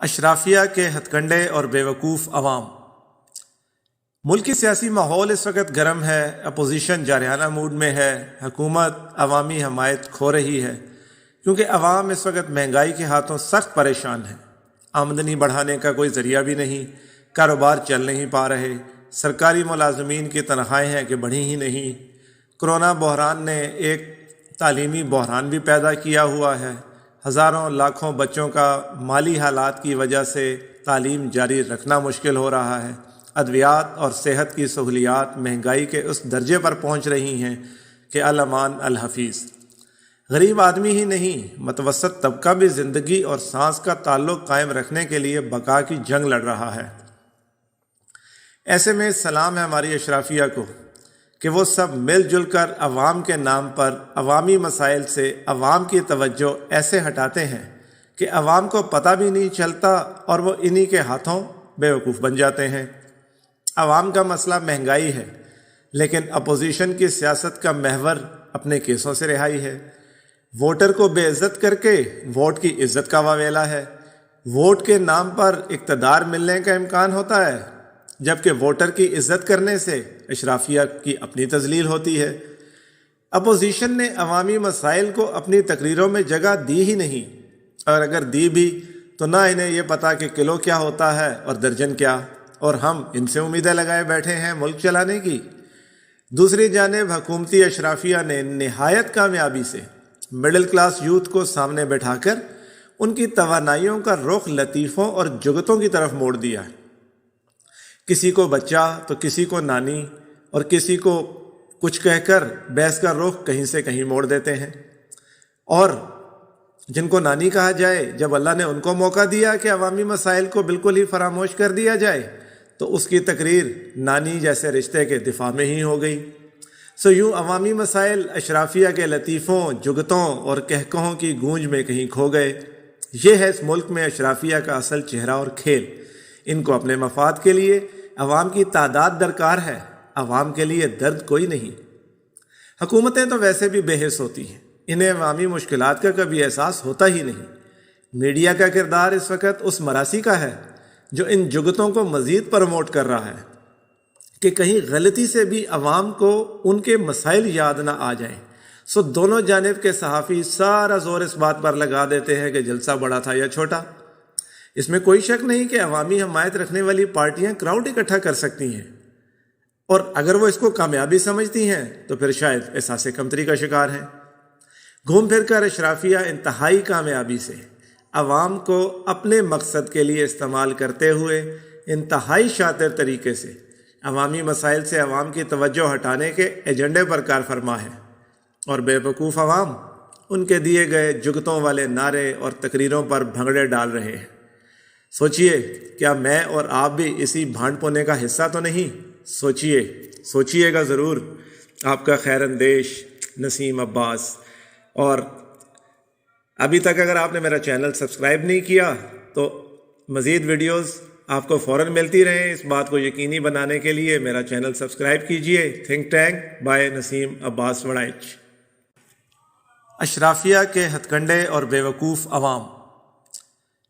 اشرافیہ کے ہتھ کنڈے اور بیوقوف عوام۔ ملکی سیاسی ماحول اس وقت گرم ہے، اپوزیشن جارحانہ موڈ میں ہے، حکومت عوامی حمایت کھو رہی ہے کیونکہ عوام اس وقت مہنگائی کے ہاتھوں سخت پریشان ہے۔ آمدنی بڑھانے کا کوئی ذریعہ بھی نہیں، کاروبار چل نہیں پا رہے، سرکاری ملازمین کی تنخواہیں ہیں کہ بڑھی ہی نہیں۔ کرونا بحران نے ایک تعلیمی بحران بھی پیدا کیا ہوا ہے، ہزاروں لاکھوں بچوں کا مالی حالات کی وجہ سے تعلیم جاری رکھنا مشکل ہو رہا ہے۔ ادویات اور صحت کی سہولیات مہنگائی کے اس درجے پر پہنچ رہی ہیں کہ الامان الحفیظ۔ غریب آدمی ہی نہیں، متوسط طبقہ بھی زندگی اور سانس کا تعلق قائم رکھنے کے لیے بقا کی جنگ لڑ رہا ہے۔ ایسے میں سلام ہے ہماری اشرافیہ کو کہ وہ سب مل جل کر عوام کے نام پر عوامی مسائل سے عوام کی توجہ ایسے ہٹاتے ہیں کہ عوام کو پتہ بھی نہیں چلتا اور وہ انہی کے ہاتھوں بیوقوف بن جاتے ہیں۔ عوام کا مسئلہ مہنگائی ہے، لیکن اپوزیشن کی سیاست کا محور اپنے کیسوں سے رہائی ہے۔ ووٹر کو بے عزت کر کے ووٹ کی عزت کا واویلا ہے۔ ووٹ کے نام پر اقتدار ملنے کا امکان ہوتا ہے، جبکہ ووٹر کی عزت کرنے سے اشرافیہ کی اپنی تذلیل ہوتی ہے۔ اپوزیشن نے عوامی مسائل کو اپنی تقریروں میں جگہ دی ہی نہیں، اور اگر دی بھی تو نہ انہیں یہ پتا کہ کلو کیا ہوتا ہے اور درجن کیا، اور ہم ان سے امیدیں لگائے بیٹھے ہیں ملک چلانے کی۔ دوسری جانب حکومتی اشرافیہ نے نہایت کامیابی سے مڈل کلاس یوتھ کو سامنے بٹھا کر ان کی توانائیوں کا رخ لطیفوں اور جگتوں کی طرف موڑ دیا ہے۔ کسی کو بچہ تو کسی کو نانی، اور کسی کو کچھ کہہ کر بحث کا رخ کہیں سے کہیں موڑ دیتے ہیں۔ اور جن کو نانی کہا جائے، جب اللہ نے ان کو موقع دیا کہ عوامی مسائل کو بالکل ہی فراموش کر دیا جائے تو اس کی تقریر نانی جیسے رشتے کے دفاع میں ہی ہو گئی۔ یوں عوامی مسائل اشرافیہ کے لطیفوں، جگتوں اور کہکہوں کی گونج میں کہیں کھو گئے۔ یہ ہے اس ملک میں اشرافیہ کا اصل چہرہ اور کھیل۔ ان کو اپنے مفاد کے لیے عوام کی تعداد درکار ہے، عوام کے لیے درد کوئی نہیں۔ حکومتیں تو ویسے بھی بے حس ہوتی ہیں، انہیں عوامی مشکلات کا کبھی احساس ہوتا ہی نہیں۔ میڈیا کا کردار اس وقت اس مراسی کا ہے جو ان جگتوں کو مزید پروموٹ کر رہا ہے کہ کہیں غلطی سے بھی عوام کو ان کے مسائل یاد نہ آ جائیں۔ دونوں جانب کے صحافی سارا زور اس بات پر لگا دیتے ہیں کہ جلسہ بڑا تھا یا چھوٹا۔ اس میں کوئی شک نہیں کہ عوامی حمایت رکھنے والی پارٹیاں کراؤڈ اکٹھا کر سکتی ہیں، اور اگر وہ اس کو کامیابی سمجھتی ہیں تو پھر شاید احساس کمتری کا شکار ہیں۔ گھوم پھر کر اشرافیہ انتہائی کامیابی سے عوام کو اپنے مقصد کے لیے استعمال کرتے ہوئے انتہائی شاطر طریقے سے عوامی مسائل سے عوام کی توجہ ہٹانے کے ایجنڈے پر کار فرما ہے، اور بے وقوف عوام ان کے دیے گئے جگتوں والے نعرے اور تقریروں پر بھنگڑے ڈال رہے ہیں۔ سوچئے، کیا میں اور آپ بھی اسی بھانڈ پونے کا حصہ تو نہیں؟ سوچئے گا ضرور۔ آپ کا خیر اندیش نسیم عباس۔ اور ابھی تک اگر آپ نے میرا چینل سبسکرائب نہیں کیا تو مزید ویڈیوز آپ کو فوراً ملتی رہیں، اس بات کو یقینی بنانے کے لیے میرا چینل سبسکرائب کیجئے۔ تھنک ٹینک بائے نسیم عباس وڑائچ۔ اشرافیہ کے ہتھ کنڈے اور بیوقوف عوام۔